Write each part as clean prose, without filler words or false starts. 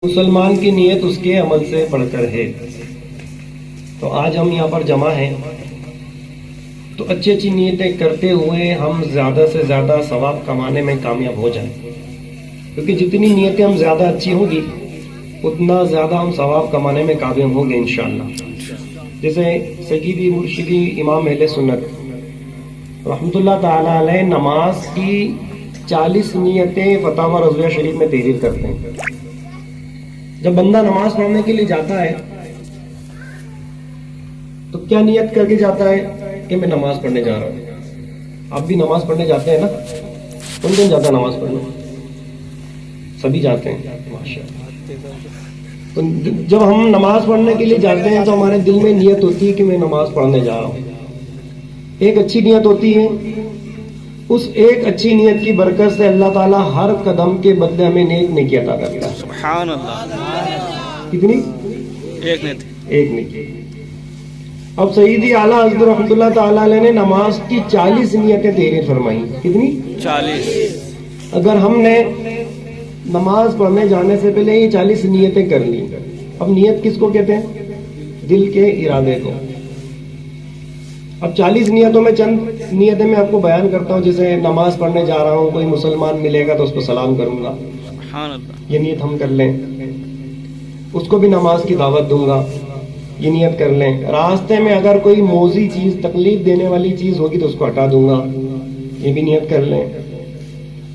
مسلمان کی نیت اس کے عمل سے بڑھ کر ہے۔ تو آج ہم یہاں پر جمع ہیں تو اچھی اچھی نیتیں کرتے ہوئے ہم زیادہ سے زیادہ ثواب کمانے میں کامیاب ہو جائیں، کیونکہ جتنی نیتیں ہم زیادہ اچھی ہوں گی اتنا زیادہ ہم ثواب کمانے میں کامیاب ہوں گے انشاءاللہ۔ جیسے سیدی مرشدی امام اہل سنت رحمۃ اللہ تعالی علیہ نماز کی 40 نیتیں فتاوی رضویہ شریف میں تحریر کرتے ہیں۔ جب بندہ نماز پڑھنے کے لیے جاتا ہے تو کیا نیت کر کے جاتا ہے کہ میں نماز پڑھنے جا رہا ہوں؟ آپ بھی نماز پڑھنے جاتے ہیں نا؟ کون کون جاتا ہے نماز پڑھنے؟ سبھی جاتے ہیں ماشاءاللہ۔ تو جب ہم نماز پڑھنے کے لیے جاتے ہیں تو ہمارے دل میں نیت ہوتی ہے کہ میں نماز پڑھنے جا رہا ہوں، ایک اچھی نیت ہوتی ہے۔ اس ایک اچھی نیت کی برکت سے اللہ تعالیٰ ہر قدم کے بدلے ہمیں نیک نیکی عطا کرتا ہے۔ سبحان اللہ۔ کتنی؟ ایک نیکی۔ اب سیدی اعلیٰ حضرت رحمۃ اللہ تعالیٰ علیہ نے نماز کی 40 نیتیں تحریر فرمائی۔ کتنی؟ 40۔ اگر ہم نے نماز پڑھنے جانے سے پہلے یہ 40 نیتیں کر لی، اب نیت کس کو کہتے ہیں؟ دل کے ارادے کو۔ اب 40 نیتوں میں چند نیتیں میں آپ کو بیان کرتا ہوں، جیسے نماز پڑھنے جا رہا ہوں، کوئی مسلمان ملے گا تو اس کو سلام کروں گا، سبحان اللہ، یہ نیت ہم کر لیں۔ اس کو بھی نماز کی دعوت دوں گا، یہ نیت کر لیں۔ راستے میں اگر کوئی موذی چیز، تکلیف دینے والی چیز ہوگی تو اس کو ہٹا دوں گا، یہ بھی نیت کر لیں۔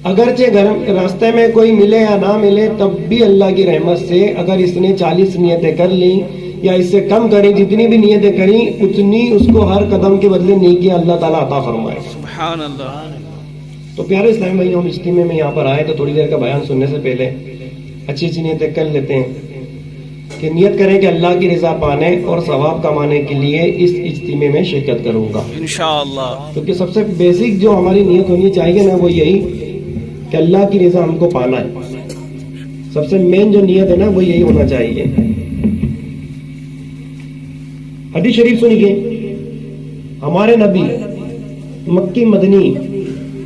اگرچہ راستے میں کوئی ملے یا نہ ملے تب بھی اللہ کی رحمت سے اگر اس نے 40 نیتیں کر لیں یا اس سے کم کریں، جتنی بھی نیتیں کریں اتنی اس کو ہر قدم کے بدلے نیکی اللہ تعالیٰ عطا فرمائے۔ سبحان اللہ۔ تو پیارے اسلام بھائی، ہم اجتماع میں یہاں پر آئے تو تھوڑی دیر کا بیان سننے سے پہلے اچھی اچھی نیتیں کر لیتے ہیں کہ نیت کریں کہ اللہ کی رضا پانے اور ثواب کمانے کے لیے اس اجتماع میں شرکت کروں گا انشاءاللہ۔ کیونکہ سب سے بیسک جو ہماری نیت ہونی چاہیے نا وہ یہی کہ اللہ کی رضا ہم کو پانا ہے۔ سب سے مین جو نیت ہے نا وہ یہی ہونا چاہیے۔ حدیث شریف سنیے، ہمارے نبی مکی مدنی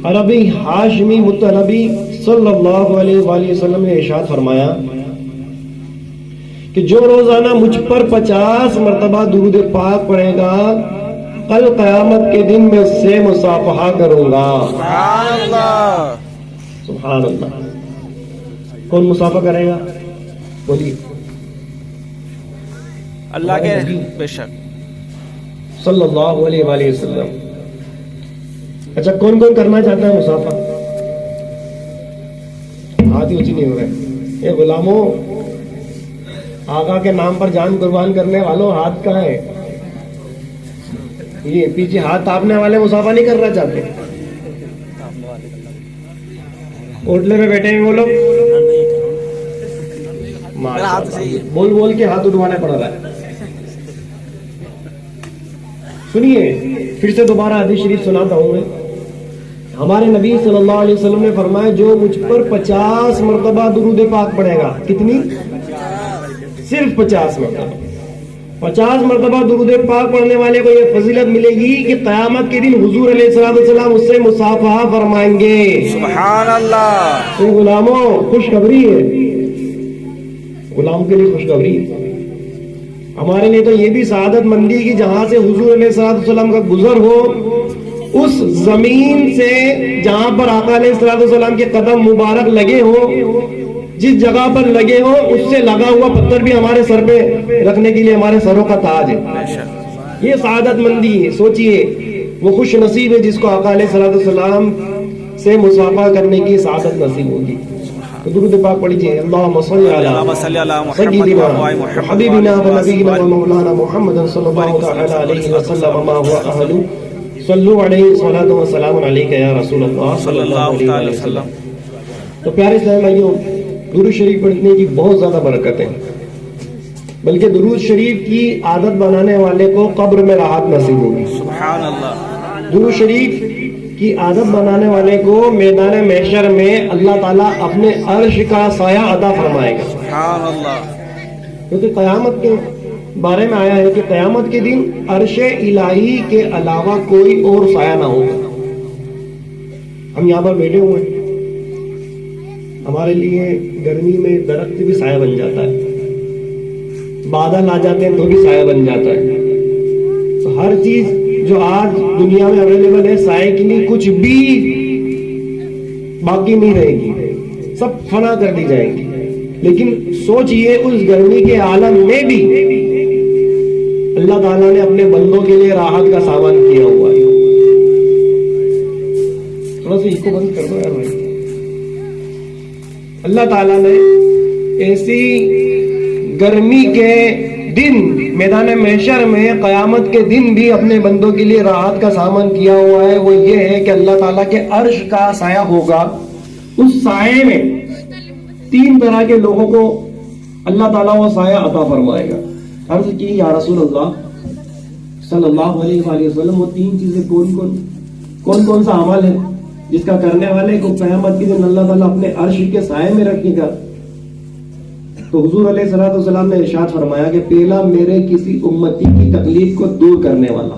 عربی ہاشمی مطلبی صلی اللہ علیہ وآلہ وسلم نے ارشاد فرمایا کہ جو روزانہ مجھ پر 50 مرتبہ درود پاک پڑھے گا کل قیامت کے دن میں اس سے مصافحہ کروں گا۔ سبحان اللہ، سبحان اللہ۔ کون مصافحہ کرے گا؟ بولیے۔ اللہ کے بے شک صلی اللہ علیہ وآلہ وسلم۔ اچھا، کون کون کرنا چاہتا ہے مصافحہ؟ ہاتھ ہی اونچی نہیں ہو رہے۔ اے غلاموں، آقا کے نام پر جان قربان کرنے والوں، ہاتھ کہاں ہے؟ یہ پیچھے ہاتھ تاپنے والے مصافحہ نہیں کرنا چاہتے؟ اوٹلے میں بیٹھے ہیں وہ لوگ، بول بول کے ہاتھ اٹھوانے پڑ رہا ہے۔ سنیے، پھر سے دوبارہ حدیث شریف سناتا ہوں میں۔ ہمارے نبی صلی اللہ علیہ وسلم نے فرمایا جو مجھ پر 50 مرتبہ درود پاک پڑھے گا، کتنی؟ صرف 50 مرتبہ۔ 50 مرتبہ درود پاک پڑھنے والے کو یہ فضیلت ملے گی کہ قیامت کے دن حضور علیہ السلام اس سے مصافحہ فرمائیں گے۔ سبحان اللہ۔ تو غلاموں، خوشخبری ہے، غلام کے لیے خوشخبری ہے۔ ہمارے لیے تو یہ بھی سعادت مندی کی جہاں سے حضور علیہ السلام کا گزر ہو، اس زمین سے جہاں پر آقا علیہ السلام کے قدم مبارک لگے ہوں، جس جگہ پر لگے ہوں اس سے لگا ہوا پتھر بھی ہمارے سر پہ رکھنے کے لیے ہمارے سروں کا تاج ہے۔ یہ سعادت مندی ہے۔ سوچئے وہ خوش نصیب ہے جس کو آقا علیہ السلام سے مصافحہ کرنے کی سعادت نصیب ہوگی۔ درود پاک پڑھیے، اللہم صلی علی سیدنا حبیبنا و نبینا و مولانا محمد صلی اللہ تعالی علیہ وسلم ما هو اہل صلو علیہ الصلاۃ والسلام علیک یا رسول اللہ صلی اللہ علیہ وسلم۔ تو پیارے اسلام بھائیوں، درود شریف پڑھنے کی بہت زیادہ برکت ہے، بلکہ درود شریف کی عادت بنانے والے کو قبر میں راحت نصیب ہوگی۔ سبحان اللہ۔ درود شریف کی عادت بنانے والے کو میدان محشر میں اللہ تعالیٰ اپنے عرش کا سایہ عطا فرمائے گا۔ سبحان اللہ۔ کیونکہ قیامت کے بارے میں آیا ہے کہ قیامت کے دن عرش الہی کے علاوہ کوئی اور سایہ نہ ہوگا۔ ہم یہاں پر بیٹھے ہوئے ہیں، ہمارے لیے گرمی میں درخت بھی سایہ بن جاتا ہے, بادل آ جاتے ہیں تو بھی سایہ بن جاتا ہے. تو ہر چیز جو آج دنیا میں اویلیبل ہے سائے کے لیے کچھ بھی باقی نہیں رہے گی, سب فنا کر دی جائے گی. لیکن سوچئے اس گرمی کے عالم میں بھی اللہ تعالیٰ نے اپنے بندوں کے لیے راحت کا سامان کیا ہوا ہے. تھوڑا سا اس کو بند کر دو یار بھائی. اللہ تعالیٰ نے ایسی گرمی کے دن میدان محشر میں قیامت کے دن بھی اپنے بندوں کے لیے راحت کا سامان کیا ہوا ہے. وہ یہ ہے کہ اللہ تعالیٰ کے عرش کا سایہ ہوگا. اس سائے میں 3 طرح کے لوگوں کو اللہ تعالیٰ وہ سایہ عطا فرمائے گا. عرض کی یا رسول اللہ صلی اللہ علیہ وآلہ وسلم وہ 3 چیزیں کون سا عمل ہے جس کا کرنے والے کو قیامت کے دن اللہ تعالیٰ اپنے عرش کے سائے میں رکھے گا؟ تو حضور علیہ الصلوۃ والسلام نے ارشاد فرمایا کہ پہلا میرے کسی امتی کی تکلیف کو دور کرنے والا.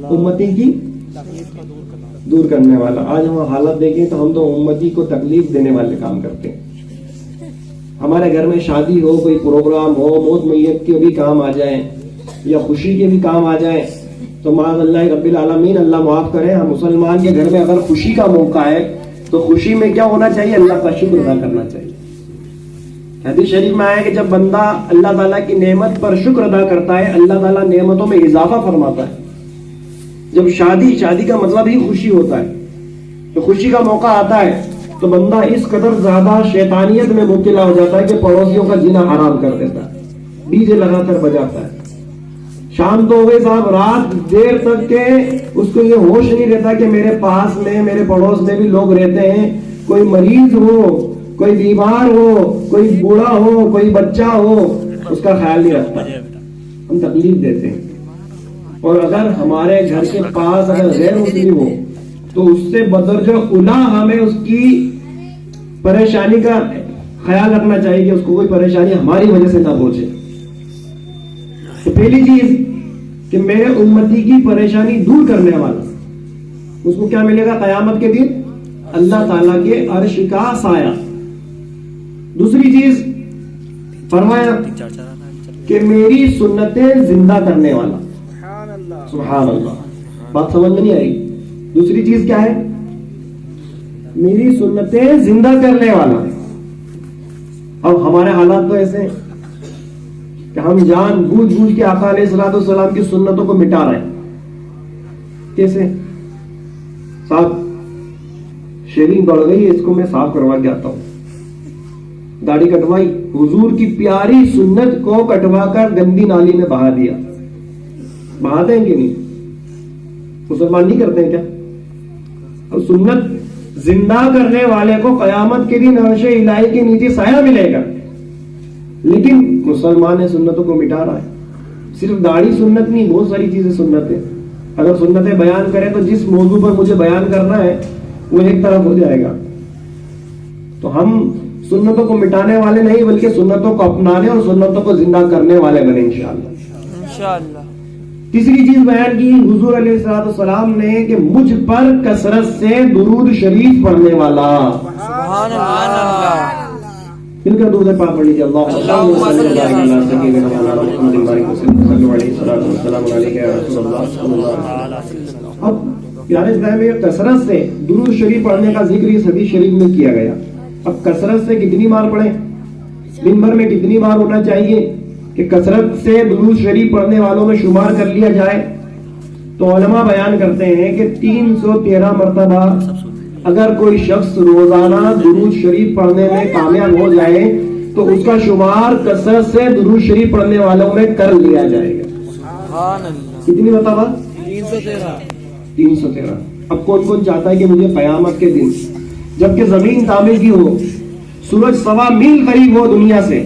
امتی کی دور کرنے والا. آج ہم حالت دیکھیں تو ہم تو امتی کو تکلیف دینے والے کام کرتے ہیں. ہمارے گھر میں شادی ہو, کوئی پروگرام ہو, موت میت کے بھی کام آ جائیں یا خوشی کے بھی کام آ جائیں تو معاذ اللہ رب العالمین, اللہ معاف کرے, ہم مسلمان کے گھر میں اگر خوشی کا موقع ہے تو خوشی میں کیا ہونا چاہیے؟ اللہ کا شکر ادا کرنا چاہیے. حدیث شریف میں آیا کہ جب بندہ اللہ تعالیٰ کی نعمت پر شکر ادا کرتا ہے اللہ تعالیٰ نعمتوں میں اضافہ فرماتا ہے. جب شادی کا مطلب ہی خوشی ہوتا ہے, تو خوشی کا موقع آتا ہے تو بندہ اس قدر زیادہ شیطانیت میں مبتلا ہو جاتا ہے کہ پڑوسیوں کا جینا حرام کر دیتا ہے, ڈی جے لگا کر بجاتا ہے. شام تو ہو گئی صاحب, رات دیر تک کے اس کو یہ ہوش نہیں رہتا کہ میرے پاس میں میرے پڑوس میں بھی لوگ رہتے ہیں, کوئی مریض ہو, کوئی بیمار ہو, کوئی بوڑھا ہو, کوئی بچہ ہو, اس کا خیال نہیں رکھتا. ہم تکلیف دیتے ہیں. اور اگر ہمارے گھر کے پاس اگر غیر مسلم ہو تو اس سے بدرجہ اولا ہمیں اس کی پریشانی کا خیال رکھنا چاہیے کہ اس کو کوئی پریشانی ہماری وجہ سے نہ پہنچے. تو پہلی چیز کہ میرے امتی کی پریشانی دور کرنے والا, اس کو کیا ملے گا قیامت کے دن؟ اللہ تعالیٰ کے عرش کا سایہ. دوسری چیز فرمایا کہ میری سنتیں زندہ کرنے والا. سبحان اللہ, بات سمجھ میں نہیں آئی. دوسری چیز کیا ہے؟ میری سنتیں زندہ کرنے والا. اب ہمارے حالات تو ایسے ہیں کہ ہم جان بوجھ کے آقا علیہ الصلوۃ والسلام کی سنتوں کو مٹا رہے ہیں. کیسے؟ صاحب شیونگ بڑھ گئی ہے, اس کو میں صاف کروا کے آتا ہوں. داڑھی کٹوائی, حضور کی پیاری سنت کو کٹوا کر گندی نالی میں بہا دیا. بہاتے ہیں کہ نہیں؟ مسلمان نہیں کرتے ہیں کیا؟ اور سنت زندہ کرنے والے کو قیامت کے دن عرش الہی کے نیچے سایہ ملے گا. لیکن مسلمان سنتوں کو مٹا رہا ہے. صرف داڑھی سنت نہیں, بہت ساری چیزیں سنت ہے. اگر سنتیں بیان کریں تو جس موضوع پر مجھے بیان کرنا ہے وہ ایک طرف ہو جائے گا. تو ہم سنتوں کو مٹانے والے نہیں بلکہ سنتوں کو اپنانے اور سنتوں کو زندہ کرنے والے بنے انشاءاللہ. تیسری چیز بیان کی حضور علیہ الصلوۃ والسلام نے کہ مجھ پر کثرت سے درود شریف پڑھنے والا. سبحان اللہ. مل کر درود پاک پڑھ لیجیے. اللہم صلی اللہ علیہ سیدنا محمد صلی اللہ علیہ وسلم. اب پیارے اسلام میں کثرت سے درود شریف پڑھنے کا ذکر اس حدیث شریف میں کیا گیا. اب کثرت سے کتنی بار پڑھیں, دن بھر میں کتنی بار ہونا چاہیے کہ کثرت سے درود شریف پڑھنے والوں میں شمار کر لیا جائے؟ تو علماء بیان کرتے ہیں کہ 313 مرتبہ اگر کوئی شخص روزانہ درود شریف پڑھنے میں کامیاب ہو جائے تو اس کا شمار کثرت سے درود شریف پڑھنے والوں میں کر لیا جائے گا. کتنی مرتبہ؟ 313. اب کون چاہتا ہے کہ مجھے قیامت کے دن جبکہ زمین تابع کی ہو, سورج 1.25 میل قریب ہو دنیا سے,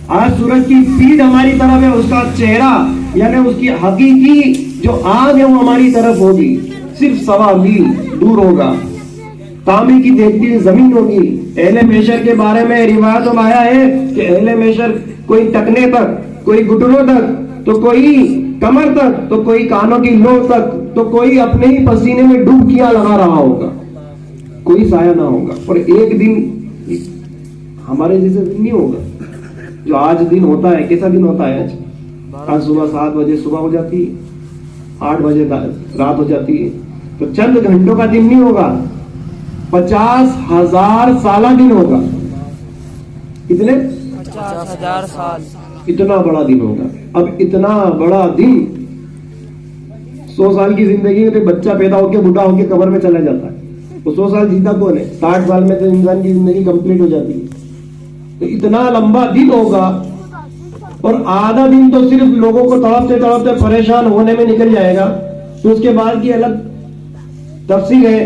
آج سورج کی فیڈ ہماری طرف ہے, اس کا چہرہ یعنی اس کی حقیقی جو آگ ہے وہ ہماری طرف ہوگی, صرف 1.25 میل دور ہوگا. تانبے کی دیکھتی ہوئی زمین ہوگی. اہل محشر کے بارے میں روایت میں آیا ہے کہ اہل محشر کوئی ٹکنے تک, کوئی گھٹنوں تک, تو کوئی کمر تک, تو کوئی کانوں کی لو تک, تو کوئی اپنے ہی پسینے میں ڈبکیاں لگا رہا ہوگا. کوئی سایہ نہ ہوگا. اور ایک دن ہمارے جیسے دن نہیں ہوگا جو آج دن ہوتا ہے. کیسا دن ہوتا ہے آج صبح 7 بجے صبح ہو جاتی ہے, 8 بجے رات ہو جاتی ہے. تو چند گھنٹوں کا دن نہیں ہوگا, 50,000 سالہ دن ہوگا. کتنے؟ 50,000 سال. اتنا بڑا دن ہوگا. اب اتنا بڑا دن, 100 سال کی زندگی میں تو بچہ پیدا ہو کے بوڑھا ہو کے قبر میں چلا جاتا ہے. تو 100 سال جیتا کون ہے؟ 60 سال میں تو انسان کی زندگی کمپلیٹ ہو جاتی ہے. تو اتنا لمبا دن ہوگا, اور آدھا دن تو صرف لوگوں کو تڑپتے تڑپتے پریشان ہونے میں نکل جائے گا. تو اس کے بعد کی الگ تفصیل ہے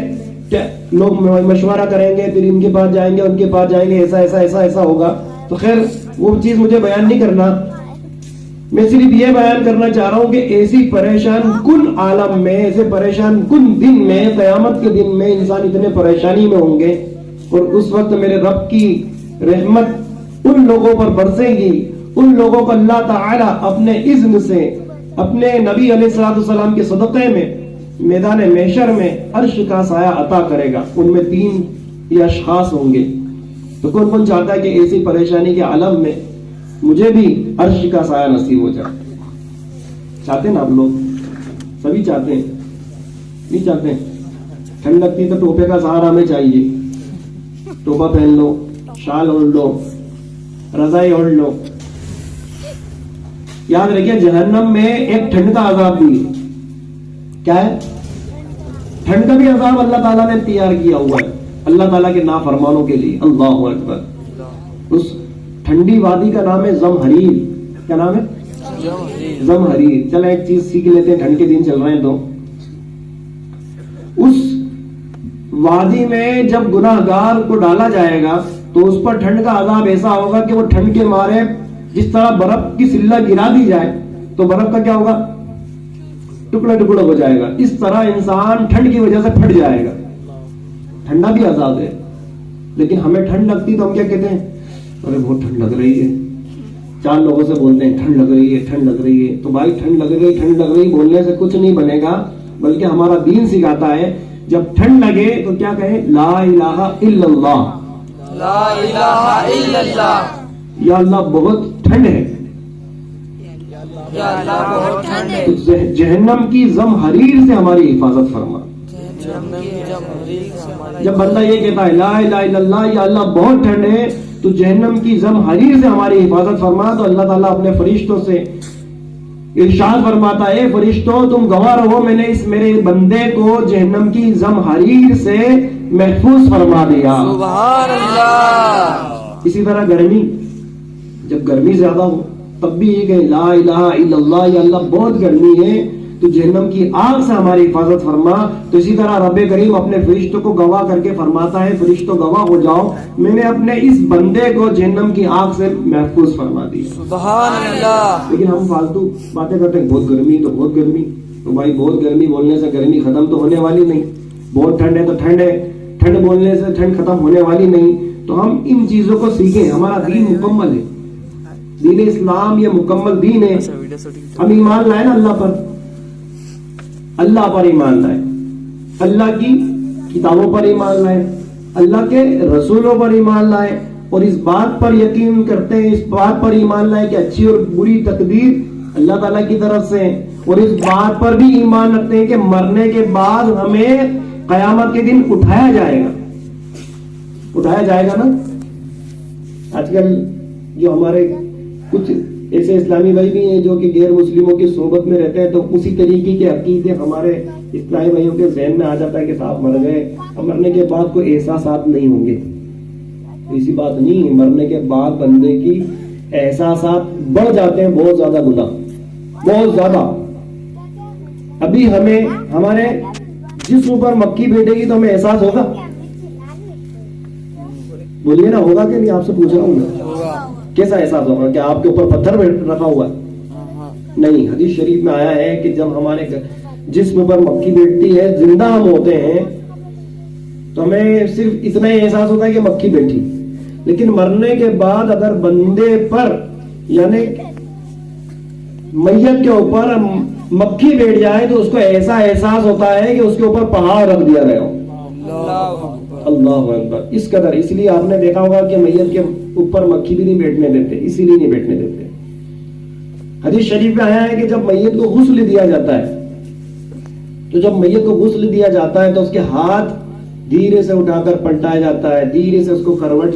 کہ لوگ مشورہ کریں گے, پھر ان کے پاس جائیں گے, ان کے پاس جائیں گے, ایسا ایسا ایسا ایسا ہوگا. تو خیر وہ چیز مجھے بیان نہیں کرنا. میں صرف یہ بیان کرنا چاہ رہا ہوں کہ ایسی پریشان کن عالم میں, ایسے پریشان کن دن میں, قیامت کے دن میں انسان اتنے پریشانی میں ہوں گے. اور اس وقت میرے رب کی رحمت ان لوگوں پر برسے گی, ان لوگوں کو اللہ تعالی اپنے اذن سے اپنے نبی علیہ الصلوۃ والسلام کے صدقے میں میدان محشر میں عرش کا سایہ عطا کرے گا. ان میں 3 یہ اشخاص ہوں گے. تو کون کون چاہتا ہے کہ ایسی پریشانی کے عالم میں مجھے بھی عرش کا سایہ نصیب ہو جائے؟ چاہتے ہیں نا آپ لوگ؟ سبھی چاہتے ہیں؟ نہیں چاہتے ہیں؟ ٹھنڈ لگتی تو ٹوپے کا سہارا ہمیں چاہیے. ٹوپا پہن لو, شال اوڑھ لو, رضائی اوڑھ لو. یاد رکھیے جہنم میں ایک ٹھنڈ کا عذاب بھی ہے. کیا ہے؟ ٹھنڈ کا بھی عذاب اللہ تعالیٰ نے تیار کیا ہوا ہے اللہ تعالیٰ کے نافرمانوں کے لیے. اللہ اکبر. اس ٹھنڈی وادی کا نام ہے زمہریر. کیا نام ہے؟ زمہریر. چلیں ایک چیز سیکھ لیتے ہیں, ٹھنڈ کے دن چل رہے ہیں تو اس وادی میں جب گناہگار کو ڈالا جائے گا تو اس پر ٹھنڈ کا عذاب ایسا ہوگا کہ وہ ٹھنڈ کے مارے جس طرح برف کی سلہ گرا دی جائے تو برف کا کیا ہوگا؟ ٹکڑا ٹکڑا ہو جائے گا. اس طرح انسان ٹھنڈ کی وجہ سے پھٹ جائے گا. ٹھنڈا بھی عذاب ہے, لیکن ہمیں ٹھنڈ لگتی تو ہم کیا کہتے ہیں؟ ارے بہت ٹھنڈ لگ رہی ہے. 4 لوگوں سے بولتے ہیں ٹھنڈ لگ رہی ہے, ٹھنڈ لگ رہی ہے. تو بھائی ٹھنڈ لگ رہی, ٹھنڈ لگ رہی بولنے سے کچھ نہیں بنے گا, بلکہ ہمارا دین سکھاتا ہے جب ٹھنڈ لگے تو کیا کہیں؟ لا الہ الا اللہ, لا الہ الا اللہ. یا اللہ بہت ٹھنڈ ہے, یا اللہ بہت ٹھنڈ ہے. تو جہنم کی زمہریر سے ہماری حفاظت فرما. جب بندہ یہ کہتا ہے لا الہ الا اللہ, یا اللہ بہت ٹھنڈ ہے, تو جہنم کی زمہریر سے ہماری حفاظت فرما. تو اللہ تعالیٰ اپنے فرشتوں سے ارشاد فرماتا ہے, فرشتوں تم گواہ رہو میں نے اس میرے بندے کو جہنم کی زمہریر سے محفوظ فرما دیا. سبحان اللہ. اسی طرح گرمی, جب گرمی زیادہ ہو تب بھی یہ کہ لا الہ الا اللہ, یا اللہ بہت گرمی ہے تو جہنم کی آگ سے ہماری حفاظت فرما. تو اسی طرح رب کریم اپنے فرشتوں کو گواہ کر کے فرماتا ہے, فرشتوں گواہ ہو جاؤ میں نے اپنے اس بندے کو جہنم کی آگ سے محفوظ فرما دی. سبحان اللہ. لیکن ہم فالتو باتیں کرتے ہیں, بہت گرمی تو بہت گرمی. تو بھائی بہت گرمی بولنے سے گرمی ختم تو ہونے والی نہیں. بہت ٹھنڈ ہے تو ٹھنڈ ہے, ٹھنڈ بولنے سے ٹھنڈ ختم ہونے والی نہیں. تو ہم ان چیزوں کو سیکھیں. ہمارا دین مکمل ہے, دین اسلام یہ مکمل دین ہے. ہم ایمان لائے نا اللہ پر, اللہ پر ایمان لائے, اللہ کی کتابوں پر ایمان لائے, اللہ کے رسولوں پر ایمان لائے, اور اس بات پر یقین کرتے ہیں, اس بات پر ایمان لائے کہ اچھی اور بری تقدیر اللہ تعالیٰ کی طرف سے, اور اس بات پر بھی ایمان رکھتے ہیں کہ مرنے کے بعد ہمیں قیامت کے دن اٹھایا جائے گا. اٹھایا جائے گا نا. آج کل جو ہمارے کچھ ایسے اسلامی بھائی بھی ہیں جو کہ غیر مسلموں کی صحبت میں رہتے ہیں, تو اسی طریقے کے عقیدے ہمارے اسلامی بھائیوں کے ذہن میں آ جاتا ہے کہ صاحب مر گئے, اور مرنے کے بعد کوئی احساسات نہیں ہوں گے. ایسی بات نہیں ہے, مرنے کے بعد بندے کی احساسات بڑھ جاتے ہیں, بہت زیادہ گناہ, بہت زیادہ. ابھی ہمیں ہمارے جسم پر مکھی بیٹھے گی تو ہمیں احساس ہوگا؟ بولیے نا, ہوگا کہ نہیں؟ آپ سے پوچھ رہا ہوں میں. کیسا احساس ہوگا؟ کہ آپ کے اوپر پتھر رکھا ہوا ہے؟ نہیں. حدیث شریف میں آیا ہے کہ جب ہمارے جسم پر مکھی بیٹھتی ہے, زندہ ہم ہوتے ہیں, تو ہمیں صرف اتنا ہی احساس ہوتا ہے کہ مکھی بیٹھی. لیکن مرنے کے بعد اگر بندے پر یعنی میت کے اوپر مکھی بیٹھ جائے تو اس کو ایسا احساس ہوتا ہے کہ اس کے اوپر پہاڑ رکھ دیا گیا ہو. اللہ اکبر. اس قدر, اس لیے آپ نے دیکھا ہوگا کہ میت کے اوپر مکھی بھی نہیں بیٹھنے دیتے, اسی لیے نہیں بیٹھنے دیتے. حدیث شریف میں آیا ہے کہ جب میت کو غسل دیا جاتا ہے, تو جب میت کو غسل دیا جاتا ہے تو اس کے ہاتھ دھیرے سے اٹھا کر پلٹایا جاتا ہے, دھیرے سے اس کو کروٹ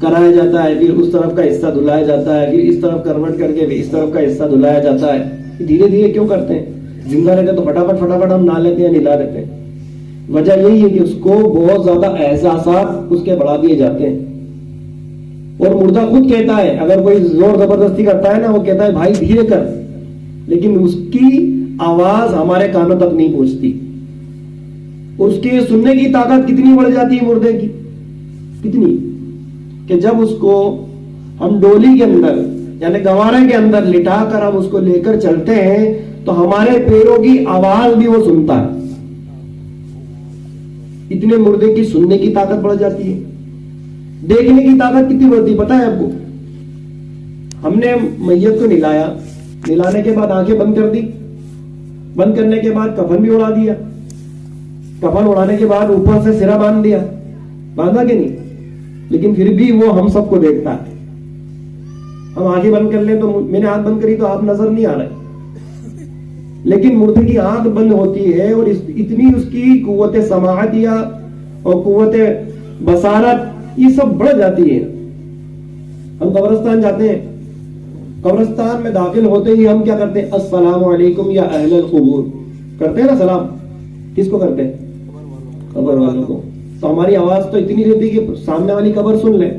کرایا جاتا ہے, پھر اس طرف کا حصہ دھلایا جاتا ہے, پھر اس طرف کروٹ کر کے اس طرف کا حصہ دھلایا جاتا ہے. دھیرے دھیرے کیوں کرتے ہیں؟ زندہ رہتے تو فٹافٹ ہم نہا لیتے ہیں, نلا لیتے ہیں. وجہ یہی ہے کہ اس کو بہت زیادہ احساسات اس کے بڑھا دیے جاتے ہیں. اور مردہ خود کہتا ہے, اگر کوئی زور زبردستی کرتا ہے نا, وہ کہتا ہے بھائی دھیرے کر, لیکن اس کی آواز ہمارے کانوں تک نہیں پہنچتی. اس کے سننے کی طاقت کتنی بڑھ جاتی ہے مردے کی, کتنی, کہ جب اس کو ہم ڈولی کے اندر یعنی گوارے کے اندر لٹا کر ہم اس کو لے کر چلتے ہیں تو ہمارے پیروں کی آواز بھی وہ سنتا ہے. اتنے مردے کی سننے کی طاقت بڑھ جاتی ہے. دیکھنے کی طاقت کتنی بڑھتی پتا ہے آپ کو؟ ہم نے میت کو نلایا, نلانے کے بعد آنکھیں بند کر دی, بند کرنے کے بعد کفن بھی اڑا دیا, کفن اڑانے کے بعد اوپر سے سرا باندھ دیا, باندھا کہ نہیں؟ لیکن پھر بھی وہ ہم سب کو دیکھتا ہے. ہم آنکھیں بند کر لیں تو, میں نے آنکھ بند کری تو آپ نظر نہیں آ رہے, لیکن مردے کی آنکھ بند ہوتی ہے اور اتنی اس کی قوت سماعتیہ اور قوت بصارت یہ سب بڑھ جاتی ہے. ہم قبرستان جاتے ہیں, قبرستان میں داخل ہوتے ہی ہم کیا کرتے ہیں؟ السلام علیکم یا اہل القبور کرتے ہیں نا سلام. کس کو کرتے ہیں؟ قبر والوں کو. تو ہماری آواز تو اتنی رہتی کہ سامنے والی قبر سن لے,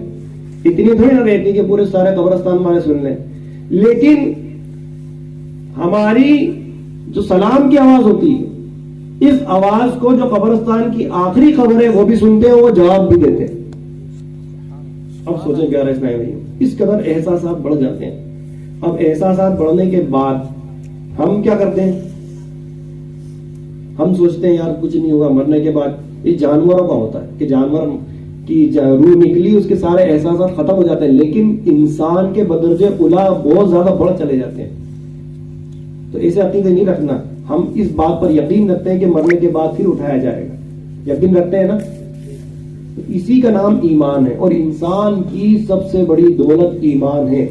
اتنی تھوڑی نہ رہتی کہ پورے سارے قبرستان والے سن لیں. لیکن ہماری جو سلام کی آواز ہوتی ہے, اس آواز کو جو قبرستان کی آخری خبر ہے وہ بھی سنتے ہیں, وہ جواب بھی دیتے ہیں. اب سوچیں کیا رہا ہے, اس قدر احساسات بڑھ جاتے ہیں. اب احساسات بڑھنے کے بعد ہم کیا کرتے ہیں؟ ہم سوچتے ہیں یار کچھ نہیں ہوگا, مرنے کے بعد. یہ جانوروں کا ہوتا ہے کہ جانور کی روح نکلی, اس کے سارے احساسات ختم ہو جاتے ہیں, لیکن انسان کے بدرجے اولا بہت زیادہ بڑھ چلے جاتے ہیں. تو ایسے عقیدے نہیں رکھنا. ہم اس بات پر یقین رکھتے ہیں کہ مرنے کے بعد پھر اٹھایا جائے گا, یقین رکھتے ہیں نا. اسی کا نام ایمان ہے, اور انسان کی سب سے بڑی دولت ایمان ہے.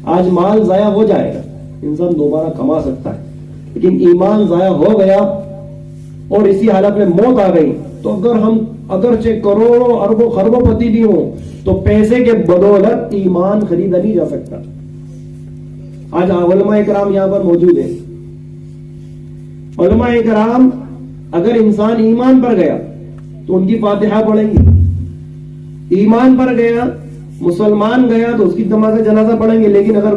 آج مال ضائع ہو جائے گا, انسان دوبارہ کما سکتا ہے, لیکن ایمان ضائع ہو گیا اور اسی حالت میں موت آ گئی تو اگرچہ کروڑوں اربوں خربوں پتی بھی ہوں تو پیسے کے بدولت ایمان خریدا نہیں جا سکتا. آج علماء کرام یہاں پر موجود ہیں. علماء کرام اگر انسان ایمان پر گیا تو ان کی فاتحہ پڑھیں گے, ایمان پر گیا مسلمان گیا تو اس کی نماز جنازہ پڑھیں گے, لیکن اگر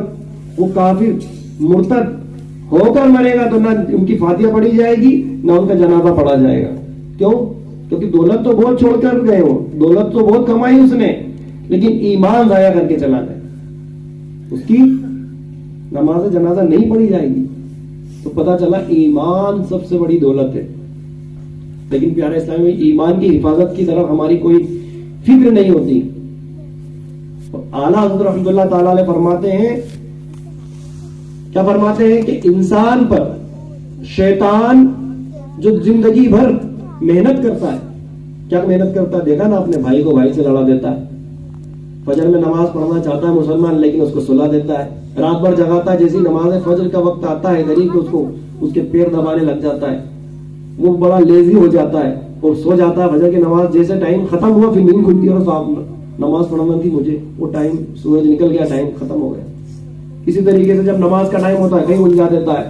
وہ کافر مرتد ہو کر مرے گا تو نہ ان کی فاتحہ پڑھی جائے گی نہ ان کا جنازہ پڑھا جائے گا. کیوں؟ کیونکہ دولت تو بہت چھوڑ کر گئے ہو, دولت تو بہت کمائی اس نے, لیکن ایمان ضائع کر کے چلا گیا, اس کی نماز جنازہ نہیں پڑھی جائے گی. تو پتا چلا ایمان سب سے بڑی دولت ہے. لیکن پیارے اسلام میں ایمان کی حفاظت کی طرف ہماری کوئی فکر نہیں ہوتی. اعلیٰ حضرت رحمۃ اللہ تعالی علیہ فرماتے ہیں, کیا فرماتے ہیں کہ انسان پر شیطان جو زندگی بھر محنت کرتا ہے, کیا محنت کرتا ہے؟ دیکھا نا اپنے بھائی کو بھائی سے لڑا دیتا ہے, فجر میں نماز پڑھنا چاہتا ہے مسلمان لیکن اس کو سلا دیتا ہے, رات بھر جگاتا ہے, جیسی نماز فجر کا وقت آتا ہے غریب اس کو اس کے پیر دبانے لگ جاتا ہے, وہ بڑا لیزی ہو جاتا ہے اور سو جاتا ہے. فجر کی نماز جیسے ٹائم ختم ہوا پھر نیند کھلتی ہے اور صاحب نماز پڑھنا تھی مجھے, وہ ٹائم سورج نکل گیا, ٹائم ختم ہو گیا. اسی طریقے سے جب نماز کا ٹائم ہوتا ہے کہیں الجھا دیتا ہے.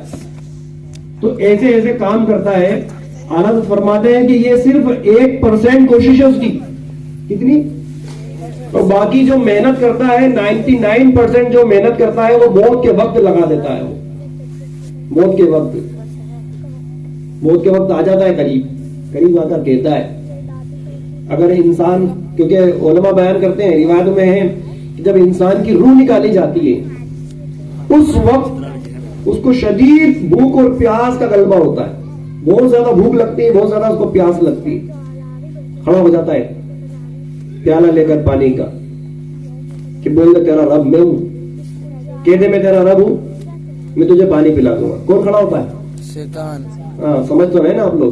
تو ایسے ایسے کام کرتا ہے. حالت فرماتے ہیں کہ یہ صرف 1% کوشش ہے اس کی, کتنی, اور باقی جو محنت کرتا ہے 99% جو محنت کرتا ہے وہ موت کے وقت لگا دیتا ہے. وہ موت کے وقت آ جاتا ہے, قریب آ کر کہتا ہے, اگر انسان, کیونکہ علماء بیان کرتے ہیں روایت میں ہے کہ جب انسان کی روح نکالی جاتی ہے اس وقت اس کو شدید بھوک اور پیاس کا غلبہ ہوتا ہے, بہت زیادہ بھوک لگتی ہے, بہت زیادہ اس کو پیاس لگتی ہے. کھڑا ہو جاتا ہے پیالہ لے کر پانی کا کہ بول دے تیرا رب میں ہوں, کہہ دے میں تیرا رب ہوں, میں تجھے پانی پلا دوں گا. کون کھڑا ہوتا ہے؟ شیطان. ہاں سمجھ تو ہے نا آپ لوگ,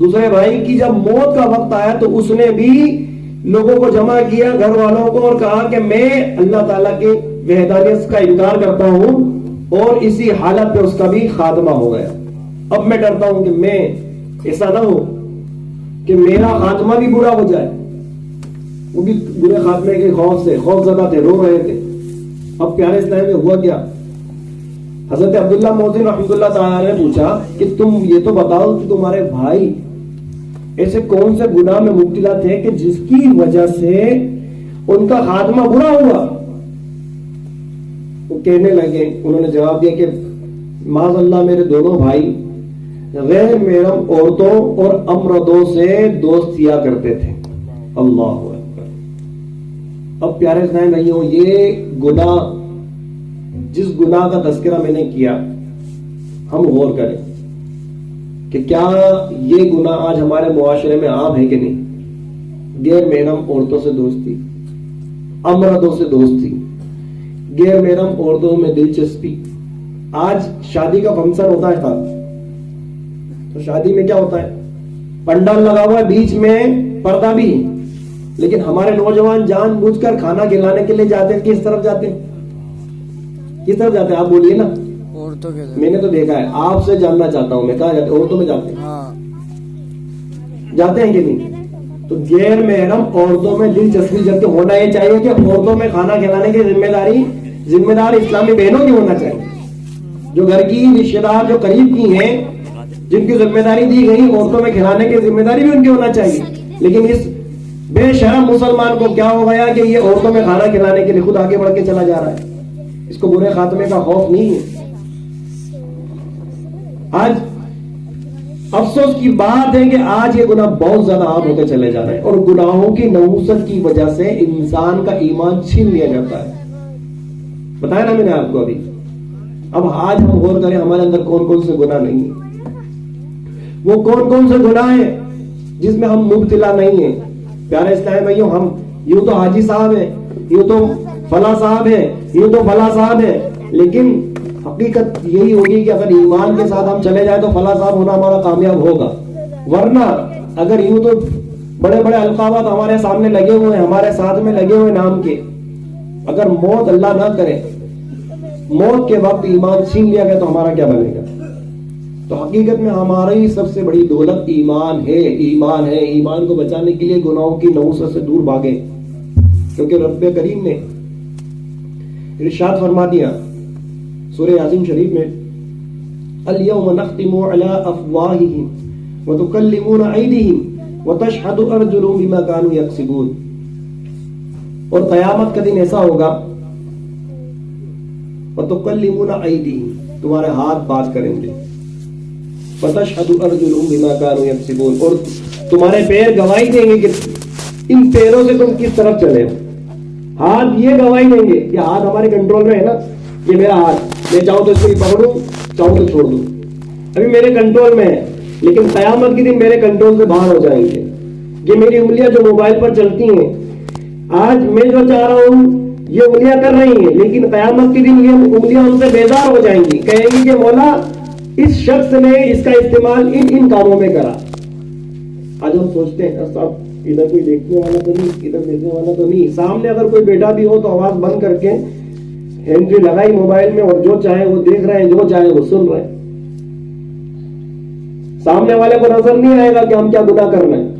دوسرے بھائی کی جب موت کا وقت آیا تو اس نے بھی لوگوں کو جمع کیا، گھر والوں کو، اور کہا کہ میں اللہ تعالیٰ کی وحدانیت کا انکار کرتا ہوں، اور اسی حالت پہ اس کا بھی خاتمہ ہو گیا۔ اب میں ڈرتا ہوں کہ میں ایسا نہ ہو کہ میرا خاتمہ بھی برا ہو جائے۔ وہ بھی برے خاتمے کے خوف سے خوف زدہ تھے، رو رہے تھے۔ اب پیارے اسلام میں ہوا کیا؟ حضرت عبداللہ محسن رحمۃ اللہ تعالی نے پوچھا کہ تم یہ تو بتاؤ کہ تمہارے بھائی ایسے کون سے گناہ میں مبتلا تھے کہ جس کی وجہ سے ان کا خاتمہ برا ہوا؟ وہ کہنے لگے، انہوں نے جواب دیا کہ معاذ اللہ میرے دونوں بھائی غیر محرم عورتوں اور امردوں سے دوست کیا کرتے تھے۔ اللہ اکبر۔ اب پیارے اسلام بھائیوں، یہ گناہ، جس گناہ کا تذکرہ میں نے کیا، ہم غور کریں کہ کیا یہ گناہ آج ہمارے معاشرے میں عام ہے کہ نہیں؟ غیر محرم عورتوں سے دوستی، امردوں سے دوستی، غیر محرم عورتوں میں دلچسپی۔ آج شادی کا فنکشن ہوتا ہے تھا تو شادی میں کیا ہوتا ہے؟ پنڈال لگا ہوا ہے، بیچ میں پردہ بھی، لیکن ہمارے نوجوان جان بوجھ کر کھانا کھلانے کے لیے جاتے ہیں۔ کس طرف جاتے ہیں؟ کس طرف جاتے ہیں؟ آپ بولیے نا۔ عورتوں کے میں نے تو دیکھا ہے، آپ سے جاننا چاہتا ہوں میں، کہاں جاتے ہیں؟ عورتوں میں جاتے ہیں؟ جاتے ہیں کہ نہیں؟ تو غیر محرم عورتوں میں دلچسپی، جبکہ ہونا یہ چاہیے کہ عورتوں میں کھانا کھلانے کی ذمہ دار اسلامی بہنوں کی ہونا چاہیے، جو گھر کی رشتے دار، جو قریب کی ہیں، جن کی ذمہ داری دی گئی، عورتوں میں کھلانے کی ذمہ داری بھی ان کی ہونا چاہیے۔ لیکن اس بے شرم مسلمان کو کیا ہو گیا کہ یہ عورتوں میں کھانا کھلانے کے لیے خود آگے بڑھ کے چلا جا رہا ہے۔ اس کو برے خاتمے کا خوف نہیں ہے۔ آج افسوس کی بات ہے کہ آج یہ گناہ بہت زیادہ عام ہوتے چلے جا رہے ہیں، اور گناہوں کی نحوست کی وجہ سے انسان کا ایمان چھین لیا جاتا ہے۔ بتایا نا میں نے آپ کو ابھی۔ اب آج ہم غور کریں ہمارے اندر کون کون سے گناہ نہیں ہیں، وہ کون کون سے گناہ ہیں جس میں ہم مبتلا نہیں ہیں۔ پیارے اسلام بھائیوں، ہم یوں تو حاجی صاحب ہیں، یوں تو فلاں صاحب ہیں، یوں تو فلاں صاحب ہیں، لیکن حقیقت یہی ہوگی کہ اگر ایمان کے ساتھ ہم چلے جائیں تو فلاں صاحب ہونا ہمارا کامیاب ہوگا۔ ورنہ اگر یوں تو بڑے بڑے القابات ہمارے سامنے لگے ہوئے ہیں، ہمارے ساتھ میں لگے ہوئے نام کے، اگر موت اللہ نہ کرے، موت کے وقت ایمان چھین لیا گیا تو ہمارا کیا بنے گا؟ تو حقیقت میں ہماری سب سے بڑی دولت ایمان ہے، ایمان ہے۔ ایمان کو بچانے کے لیے گناہوں کی نحوست سے دور بھاگے، کیونکہ رب کریم نے ارشاد فرما دیا سورہ یاسین شریف میں، الیوم نختم علی افواہہم وتکلمنا ایدیہم وتشہد ارجلہم بما کانوا یکسبون۔ اور قیامت کا دن ایسا ہوگا، وتکلمنا ایدیہم، تمہارے ہاتھ بات کریں گے، وتشہد ارجلہم بما کانوا یکسبون، اور تمہارے پیر گواہی دیں گے کہ ان پیروں سے تم کس طرف چلے ہو۔ ہاتھ یہ گواہی دیں گے کہ ہاتھ ہمارے کنٹرول میں ہے نا، یہ میرا ہاتھ، میں چاہوں تو اس کو بھی پکڑوں، چاہوں تو چھوڑ دوں، ابھی میرے کنٹرول میں ہے، لیکن قیامت کے دن میرے کنٹرول سے باہر ہو جائیں گے۔ یہ میری انگلیاں جو موبائل پر چلتی ہیں، آج میں جو چاہ رہا ہوں یہ انگلیاں کر رہی ہیں، لیکن قیامت کے دن یہ انگلیاں ان سے بیزار ہو جائیں گی، کہیں گی کہ مولا اس شخص نے اس کا استعمال ان کاموں میں کرا۔ آج ہم سوچتے ہیں صاحب ادھر کوئی دیکھنے والا تو نہیں، ادھر دیکھنے والا تو نہیں، سامنے اگر کوئی بیٹا بھی ہو تو آواز بند کر کے ہینڈری لگائی موبائل میں، اور جو چاہے وہ دیکھ رہے ہیں، جو چاہے وہ سن رہے ہیں۔ سامنے والے کو نظر نہیں آئے گا کہ ہم کیا گناہ کر رہے ہیں۔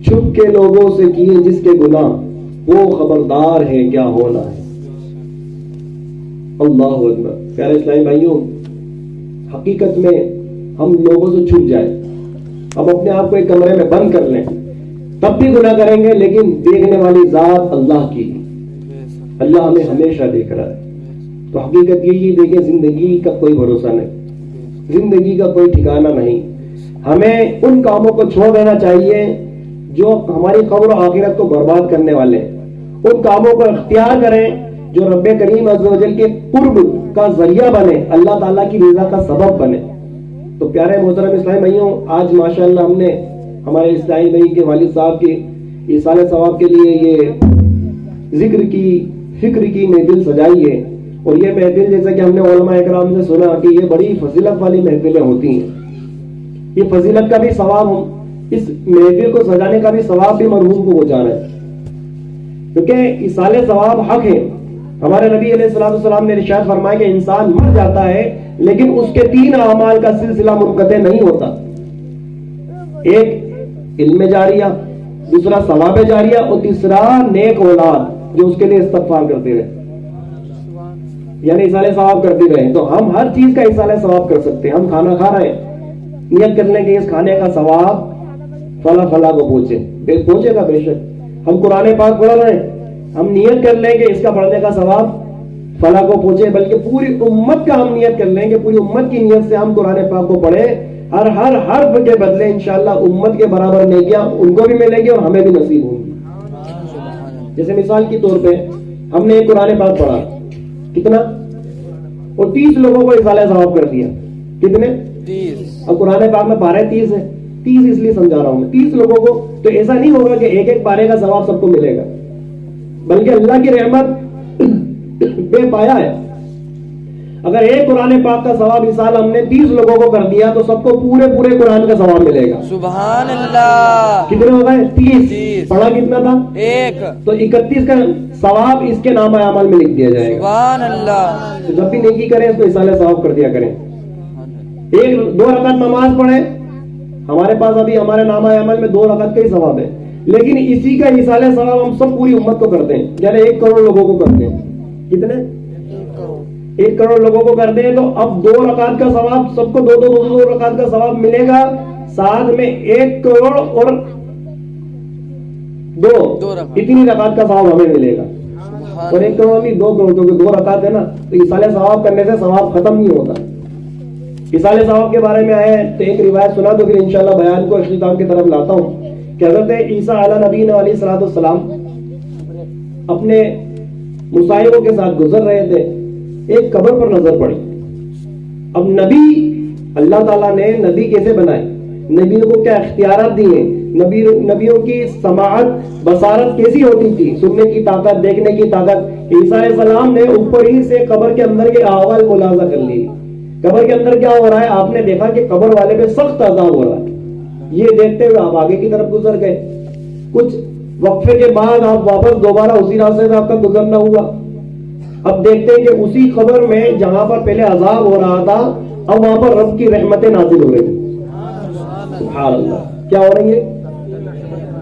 چھپ کے لوگوں سے کیے جس کے گناہ، وہ خبردار ہے کیا ہونا ہے۔ اللہ اکبر۔ پیارے اسلامی بھائیوں، حقیقت میں ہم لوگوں سے چھپ جائیں، ہم اپنے آپ کو ایک کمرے میں بند کر لیں، تب بھی گناہ کریں گے، لیکن دیکھنے والی ذات اللہ کی، اللہ ہمیں ہمیشہ دیکھ رہا ہے۔ تو حقیقت یہی دیکھیں، زندگی کا کوئی بھروسہ نہیں، زندگی کا کوئی ٹھکانہ نہیں۔ ہمیں ان کاموں کو چھوڑ دینا چاہیے جو ہماری قبر و آخرت کو برباد کرنے والے ہیں، ان کاموں کو اختیار کریں جو رب کریم عز و جل کے قرب کا ذریعہ بنے، اللہ تعالیٰ کی رضا کا سبب بنے۔ تو پیارے محترم اسلامی بھائیوں، آج ماشاءاللہ ہم نے ہمارے اسلامی بھائی کے والد صاحب کے ایصال ثواب کے لیے یہ ذکر کی، فکر کی محفل سجائی ہے، اور یہ محفل جیسا کہ ہم نے علماء اکرام سے سنا کہ یہ بڑی فضیلت والی محفلیں ہوتی ہیں. یہ فضیلت کا بھی ثواب، اس محفل کو سجانے کا بھی ثواب بھی مرحوم کو پہنچانا ہے، کیونکہ ایصال ثواب حق ہے. ہمارے نبی علیہ الصلوۃ والسلام نے ارشاد فرمایا کہ انسان مر جاتا ہے لیکن اس کے 3 اعمال کا سلسلہ منقطع نہیں ہوتا. ایک علم جاریہ، دوسرا ثواب جاریہ، اور تیسرا نیک اولاد جو اس کے لیے استغفار کرتے رہے، یعنی ایصال ثواب کرتے رہے. تو ہم ہر چیز کا ایصال ثواب کر سکتے ہیں. ہم کھانا کھا رہے ہیں، نیت کر لیں کہ اس کھانے کا ثواب فلاں فلاں کو پہنچے گا بے شک. ہم قرآن پاک پڑھ رہے ہیں، ہم نیت کر لیں کہ اس کا پڑھنے کا ثواب فلاں کو پہنچے، بلکہ پوری امت کا ہم نیت کر لیں کہ پوری امت کی نیت سے ہم قرآن پاک کو پڑھیں. ہر حرف کے بدلے انشاءاللہ امت کے برابر نیکیاں ان کو بھی ملیں گی اور ہمیں بھی نصیب ہوں گی. جیسے مثال کے طور پہ ہم نے قرآن پاک پڑھا کتنا، اور 30 لوگوں کو ایصال ثواب کر دیا. کتنے؟ 30. اور قرآن پاک میں پارے 30 ہے. 30 اس لیے سمجھا رہا ہوں میں، 30 لوگوں کو. تو ایسا نہیں ہوگا کہ ایک پارے کا ثواب سب کو ملے گا، بلکہ اللہ کی رحمت بے پایا ہے. اگر ایک قرآن پاک کا ثواب ایصال ہم نے 30 لوگوں کو کر دیا تو سب کو پورے قرآن کا ثواب ملے گا. سبحان اللہ. کتنے ہو گئے؟ 30. پڑھا کتنا تھا؟ 1. تو 31 کا ثواب اس کے نامہ اعمال میں لکھ دیا جائے گا. سبحان اللہ. تو جب بھی نیکی کریں اس کو ایصال ثواب کر دیا کریں. 2 رکعت نماز پڑھیں، ہمارے پاس ابھی ہمارے نامہ عمل میں 2 رکعت کا ہی ثواب ہے، لیکن اسی کا ایصال ثواب ہم سب پوری امت کو کرتے ہیں، یعنی 1 کروڑ لوگوں کو کرتے ہیں. کتنے؟ 1 کروڑ لوگوں کو کرتے ہیں. تو اب 2 رکعت کا ثواب سب کو 2 رکعت کا ثواب ملے گا، ساتھ میں 1 کروڑ اور 2 اتنی رکعت کا ثواب ہمیں ملے گا. اور 1 کروڑ نہیں 2 کروڑ، کیونکہ 2 رکعت ہے نا، تو ایصال ثواب کرنے سے ثواب ختم نہیں ہوتا. ایصال ثواب کے بارے میں آئے تو ایک روایت سنا تو پھر انشاءاللہ بیان کو اختتام کی طرف لاتا ہوں کہ حضرت عیسیٰ علی نبینا علیہ الصلوۃ والسلام اپنے مصاحبوں کے ساتھ گزر رہے تھے، ایک قبر پر نظر پڑی. اب نبی، اللہ تعالیٰ نے نبی کیسے بنائے، نبیوں کو کیا اختیارات دیے، نبیوں کی سماعت بصارت کیسی ہوتی تھی، سننے کی طاقت، دیکھنے کی طاقت. عیسیٰ علیہ السلام نے اوپر ہی سے قبر کے اندر کے احوال ملاحظہ کر لی. قبر کے اندر کیا ہو رہا ہے، آپ نے دیکھا کہ قبر والے پہ سخت عذاب ہو رہا ہے. یہ دیکھتے ہوئے آپ آگے کی طرف گزر گئے. کچھ وقفے کے بعد آپ واپس دوبارہ اسی راستے سے آپ کا گزرنا ہوا. اب دیکھتے ہیں کہ اسی قبر میں جہاں پر پہلے عذاب ہو رہا تھا اب وہاں پر رب کی رحمتیں نازل ہو رہی ہیں. سبحان اللہ. کیا ہو رہی ہے؟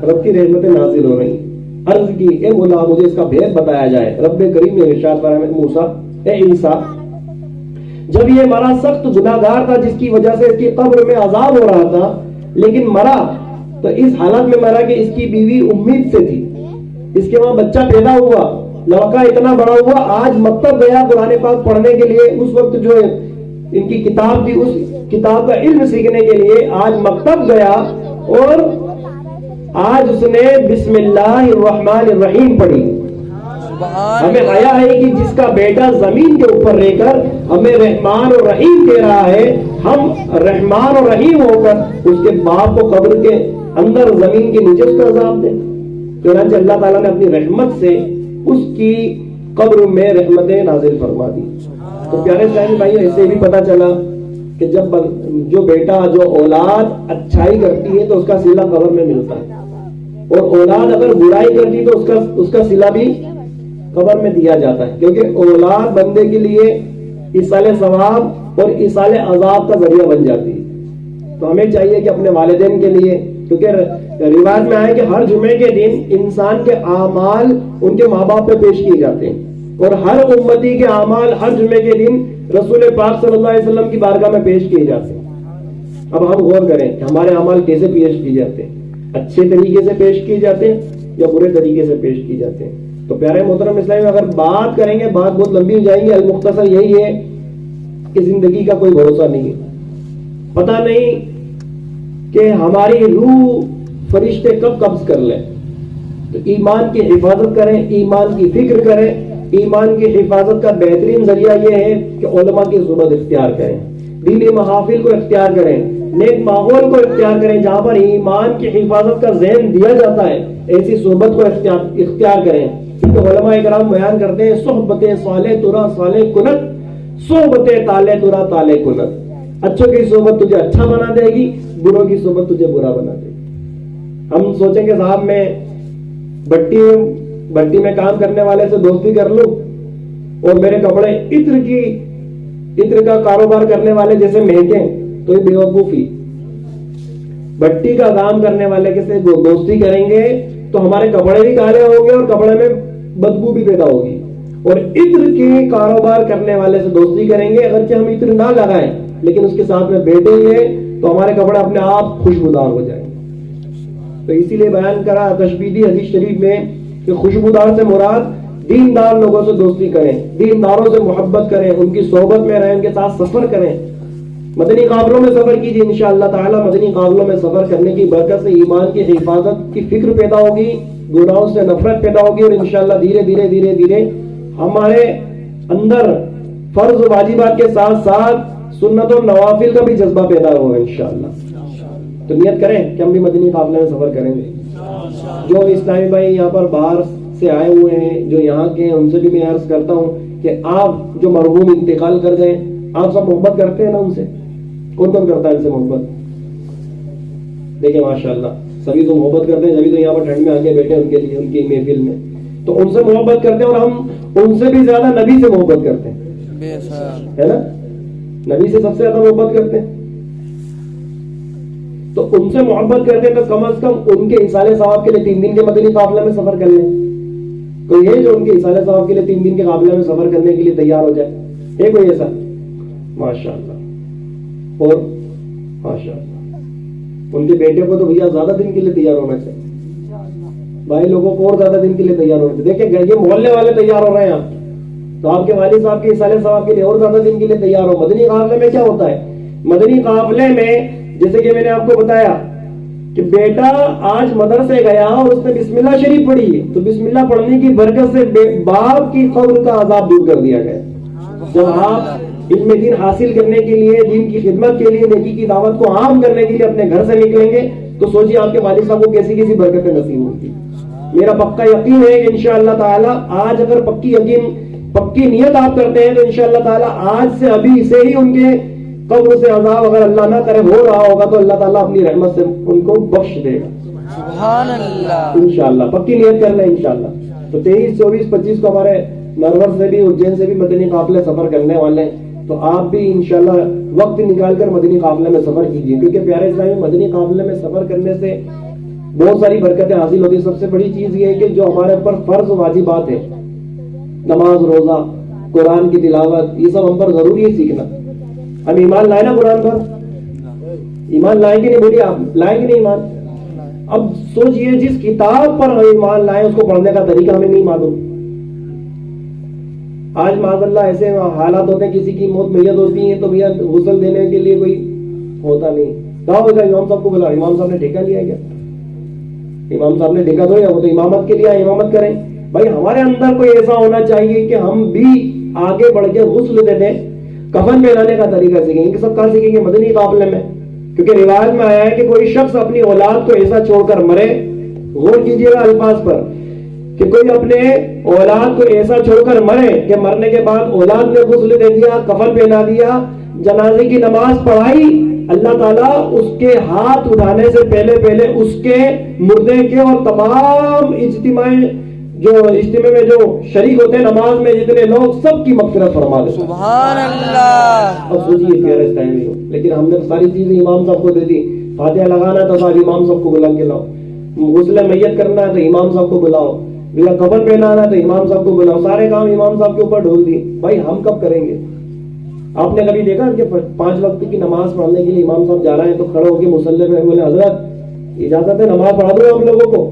رب کی رحمتیں نازل ہو رہی ہیں. عرض کی اے مولا مجھے اس کا بھید بتایا جائے. رب کریم نے ارشاد فرمایا موسیٰ، اے عیسیٰ، جب یہ مرا سخت گناہگار تھا جس کی وجہ سے اس کی قبر میں عذاب ہو رہا تھا، لیکن مرا تو اس حالت میں مرا کہ اس کی بیوی امید سے تھی، اس کے وہاں بچہ پیدا ہوا، لڑکا اتنا بڑا ہوا، آج مکتب گیا قرآن پاک پڑھنے کے لیے. اس وقت جو ان کی کتاب تھی اس کتاب کا علم سیکھنے کے لیے آج مکتب گیا اور آج اس نے بسم اللہ الرحمن الرحیم پڑھی. ہمیں حیا ہے کہ جس کا بیٹا زمین کے اوپر رہ کر ہمیں رحمان اور رحیم کہہ رہا ہے، ہم رحمان اور رحیم ہو کر اس کے باپ کو قبر کے اندر زمین کے نیچے اس کا عذاب دیں. چنانچہ اللہ تعالیٰ نے اپنی رحمت سے اس کی قبر میں رحمتیں نازل فرما دی. تو پیارے اسلامی بھائی ایسے بھی پتا چلا کہ جب جو بیٹا جو اولاد اچھائی کرتی ہے تو اس کا صلہ قبر میں ملتا ہے، اور اولاد اگر برائی کرتی تو اس کا صلہ بھی قبر میں دیا جاتا ہے، کیونکہ اولاد بندے کے لیے ایصال ثواب اور ایصال عذاب کا ذریعہ بن جاتی ہے. تو ہمیں چاہیے کہ اپنے والدین کے لیے، کیونکہ روایت میں آئے کہ ہر جمعے کے دن انسان کے اعمال ان کے ماں باپ پہ پیش کیے جاتے ہیں، اور ہر امتی کے اعمال ہر جمعے کے دن رسول پاک صلی اللہ علیہ وسلم کی بارگاہ میں پیش کیے جاتے ہیں. اب ہم غور کریں کہ ہمارے اعمال کیسے پیش کیے جاتے ہیں، اچھے طریقے سے پیش کیے جاتے ہیں یا برے طریقے سے پیش کیے جاتے ہیں. تو پیارے محترم اسلامی اگر بات کریں گے بات بہت لمبی ہو جائیں گی. المختصر یہی ہے کہ زندگی کا کوئی بھروسہ نہیں ہے، پتہ نہیں کہ ہماری روح فرشتے کب قبض کر لیں. تو ایمان کی حفاظت کریں، ایمان کی فکر کریں. ایمان کی حفاظت کا بہترین ذریعہ یہ ہے کہ علماء کی صحبت اختیار کریں، دینی محافل کو اختیار کریں، نیک ماحول کو اختیار کریں جہاں پر ایمان کی حفاظت کا ذہن دیا جاتا ہے، ایسی صحبت کو اختیار کریں. کیونکہ علماء کرام بیان کرتے ہیں صحبت صالح ترا صالح کنت، صحبت طالع ترا طالع کنت، اچھوں کی صحبت تجھے اچھا بنا دے گی، بروں کی صحبت تجھے برا بنا دے گی۔ ہم سوچیں کہ صاحب میں بھٹی میں کام کرنے والے سے دوستی کر لوں اور میرے کپڑے عطر کا کاروبار کرنے والے جیسے مہنگے، تو یہ بیوقوفی۔ بھٹی کا کام کرنے والے کے سے دوستی کریں گے تو ہمارے کپڑے بھی کالے ہوں گے اور کپڑے میں بدبو بھی پیدا ہوگی، اور عطر کے کاروبار کرنے والے سے دوستی کریں گے اگرچہ ہم عطر نہ لگائیں لیکن اس کے ساتھ میں بیٹھیں گے تو ہمارے کپڑے اپنے آپ خوشبودار ہو جائیں گے۔ تو اسی لیے بیان کرا تشبیہی حدیث شریف میں کہ خوشبودار سے مراد دیندار لوگوں سے دوستی کریں، دینداروں سے محبت کریں، ان کی صحبت میں رہیں، ان کے ساتھ سفر کریں، مدنی قافلوں میں سفر کیجیے انشاءاللہ تعالی۔ مدنی قافلوں میں سفر کرنے کی برکت سے ایمان کی حفاظت کی فکر پیدا ہوگی، گناہوں سے نفرت پیدا ہوگی، اور انشاءاللہ دھیرے دھیرے دھیرے دھیرے ہمارے اندر فرض و واجبات کے ساتھ ساتھ سنت اور نوافل کا بھی جذبہ پیدا ہوگا انشاءاللہ۔ تو نیت کریں کہ ہم بھی مدنی قافلے میں سفر کریں گے۔ جو اسلامی بھائی یہاں پر باہر سے آئے ہوئے ہیں، جو یہاں کے ہیں، ان سے بھی میں عرض کرتا ہوں کہ آپ جو مرحوم انتقال کر گئے، آپ سب محبت کرتے ہیں نا ان سے؟ کون کون کرتا ہے ان سے محبت؟ دیکھیں ماشاءاللہ سبھی تو محبت کرتے ہیں، سبھی تو یہاں پر ٹھنڈ میں آ کے بیٹھے ان کے لیے، ان کی محفل میں، تو ان سے محبت کرتے ہیں، اور ہم ان سے بھی زیادہ نبی سے محبت کرتے ہیں، ہے نا؟ نبی سے سب سے زیادہ محبت کرتے ہیں، تو ان سے محبت کرتے ہیں تو کم از کم ان کے ایصال ثواب کے لیے 3 دن کے مدنی قافلے میں سفر کر لیں۔ کوئی ہے جو ان کے ایصال ثواب کے لیے 3 دن کے قافلے میں سفر کرنے کے لیے تیار ہو جائے؟ ہے کوئی ایسا؟ ماشاءاللہ۔ اور ماشاءاللہ ان کے بیٹے کو تو بھیا زیادہ دن کے لیے تیار ہونا چاہیے، بھائی لوگوں کو اور زیادہ دن کے لیے تیار ہونا چاہیے۔ دیکھیں یہ محلے والے تیار ہو رہے ہیں آپ، تو آپ کے والد صاحب کے ایصال ثواب کے لیے اور زیادہ دن کے لیے تیار ہو۔ مدنی قافلے میں کیا ہوتا ہے؟ مدنی قافلے میں جیسے کہ میں نے آپ کو بتایا کہ بیٹا آج مدرسے گیا اور اس نے بسم اللہ شریف پڑھی، تو بسم اللہ پڑھنے کی برکت سے باپ کی قبر کا عذاب دور کر دیا گیا۔ جب آپ علم دین حاصل کرنے کے لیے، دین کی خدمت کے لیے، نیکی کی دعوت کو عام کرنے کے لیے اپنے گھر سے نکلیں گے تو سوچیے آپ کے والد صاحب کو کیسی کیسی برکتیں نصیب ہوگی۔ میرا پکا یقین ہے کہ انشاءاللہ تعالی آج اگر پکی نیت آپ کرتے ہیں تو انشاءاللہ تعالی آج سے ابھی سے ہی ان کے قبر سے عذاب اگر اللہ نہ کرے ہو رہا ہوگا تو اللہ تعالیٰ اپنی رحمت سے ان کو بخش دے گا سبحان اللہ انشاءاللہ۔ پکی نیت کر لیں انشاءاللہ۔ تو 23، 24، 25 کو ہمارے نرور سے بھی، اجین سے بھی مدنی قافلے سفر کرنے والے ہیں، تو آپ بھی انشاءاللہ وقت نکال کر مدنی قافلے میں سفر کیجیے، کیونکہ پیارے اسلامی مدنی قافلے میں سفر کرنے سے بہت ساری برکتیں حاصل ہوتی ہیں۔ سب سے بڑی چیز یہ ہے کہ جو ہمارے اوپر فرض واجبات ہیں، نماز، روزہ، قرآن کی تلاوت، یہ سب ہم پر ضروری ہے سیکھنا۔ ہم ایمان لائے نا قرآن پر؟ ایمان لائیں گے نہیں؟ بولیے آپ لائیں گے نہیں ایمان؟ اب سوچئے جس کتاب پر ہم ایمان لائیں اس کو پڑھنے کا طریقہ ہمیں نہیں معلوم۔ آج معاذ اللہ ایسے حالات ہوتے ہیں، کسی کی موت میت ہوتی ہے تو بھیا غسل دینے کے لیے کوئی ہوتا نہیں، کہا ہوگا امام صاحب کو بلا، امام صاحب نے ٹھیکہ لیا ہے کیا؟ امام صاحب نے ٹھیکہ دو یا وہ تو امامت کے لیے امامت کریں۔ بھائی ہمارے اندر کوئی ایسا ہونا چاہیے کہ ہم بھی آگے بڑھ کے غسل دے دیں، کفن پہنانے کا طریقہ سیکھیں گے۔ سب کہاں سیکھیں گے؟ مدنی قافلے میں، کیونکہ روایت میں آیا ہے کہ کوئی شخص اپنی اولاد کو ایسا چھوڑ کر مرے، غور کیجیے گا الفاظ پر، کہ کوئی اپنے اولاد کو ایسا چھوڑ کر مرے کہ مرنے کے بعد اولاد نے غسل دے دیا، کفن پہنا دیا، جنازے کی نماز پڑھائی، اللہ تعالیٰ اس کے ہاتھ اٹھانے سے پہلے اس کے مردے کے اور تمام اجتماع میں جو شریک ہوتے ہیں نماز میں جتنے لوگ، سب کی مغفرت فرما دے سبحان اللہ۔ اب سوچیے پیارے ٹائم ہی ہو، لیکن ہم نے ساری چیزیں امام صاحب کو دے دی۔ فاتحہ لگانا ہے تو سارے امام صاحب کو بلا کے لاؤ، غسل میت کرنا ہے تو امام صاحب کو بلاؤ، بلا کفن پہنانا ہے تو امام صاحب کو بلاؤ، سارے کام امام صاحب کے اوپر ڈھول دی۔ بھائی ہم کب کریں گے؟ آپ نے کبھی دیکھا کہ 5 وقت کی نماز پڑھنے کے لیے امام صاحب جا رہے ہیں تو کھڑے ہو کے مصلی پہ بولے حضرت اجازت ہے نماز پڑھا دو ہم لوگوں کو؟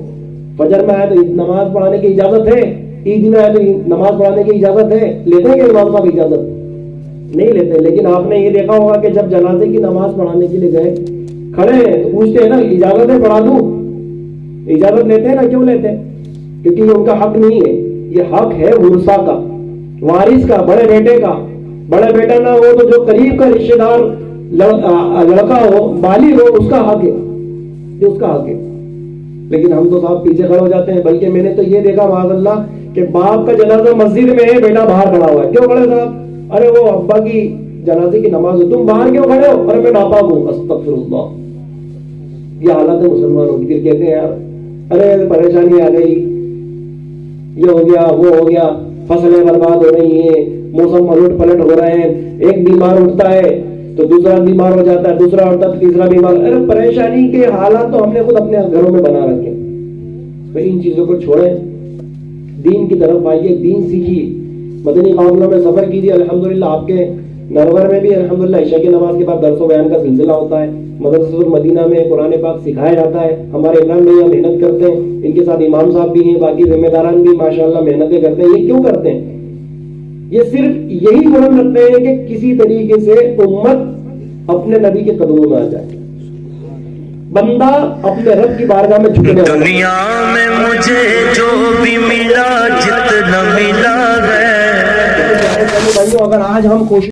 فجر میں آئے تو نماز پڑھانے کی اجازت ہے، عید میں آئے تو نماز پڑھانے کی اجازت ہے، لیتے ہیں کہ امام صاحب اجازت؟ نہیں لیتے۔ لیکن آپ نے یہ دیکھا ہوگا کہ جب جنازے کی نماز پڑھانے کے لیے گئے، کھڑے ہیں تو پوچھتے ہیں نا اجازت ہے پڑھا دوں؟ اجازت لیتے ہیں نا؟ کیوں لیتے ہیں؟ کیونکہ یہ ان کا حق نہیں ہے، یہ حق ہے ورثہ کا، وارث کا، بڑے بیٹے کا۔ بڑے بیٹا نہ ہو تو جو قریب کا رشتہ دار لڑکا ہو، بالغ ہو، اس کا حق ہے، یہ اس کا حق ہے۔ لیکن ہم تو صاحب پیچھے کھڑے ہو جاتے ہیں۔ بلکہ میں نے تو یہ دیکھا معاذ اللہ کہ باپ کا جنازہ مسجد میں ہے, بیٹا باہر کھڑا ہوا ہے. کیوں کھڑے صاحب؟ ارے وہ ابا کی جنازے کی نماز ہے. تم باہر کیوں کھڑے ہو؟ ارے میں ناپاک ہوں. استغفر اللہ. یہ حالت ہے مسلمانوں کی. پھر کہتے ہیں یار ارے پریشانی آ گئی, یہ ہو گیا وہ ہو گیا, فصلیں برباد ہو رہی ہیں, موسم الٹ پلٹ ہو رہے ہیں, ایک بیمار اٹھتا ہے تو دوسرا بیمار ہو جاتا ہے, دوسرا اٹھتا ہے تو تیسرا بیمار. ارے پریشانی کے حالات تو ہم نے خود اپنے گھروں میں بنا رکھے. تو ان چیزوں کو چھوڑیں, دین کی طرف آئیے, دین سیکھیے, مدنی معاملوں میں سفر کیجیے. الحمدللہ آپ کے نرور میں بھی الحمدللہ عشاء کی نماز کے بعد درس و بیان کا سلسلہ ہوتا ہے. مدرسۃ المدینہ میں قرآن پاک سکھایا جاتا ہے. ہمارے عمران بھیا محنت کرتے ہیں, ان کے ساتھ امام صاحب بھی ہیں, باقی ذمہ داران بھی ماشاءاللہ محنتیں کرتے ہیں. یہ کیوں کرتے ہیں؟ یہ صرف یہی بلند رکھتے ہیں کہ کسی طریقے سے امت اپنے نبی کے قدموں میں آ جائے, بندہ اپنے رب کی بارگاہ میں جھکنے والا. دنیا میں مجھے جو بھی ملا جتنا ملا ہے, اگر آج ہم کوشش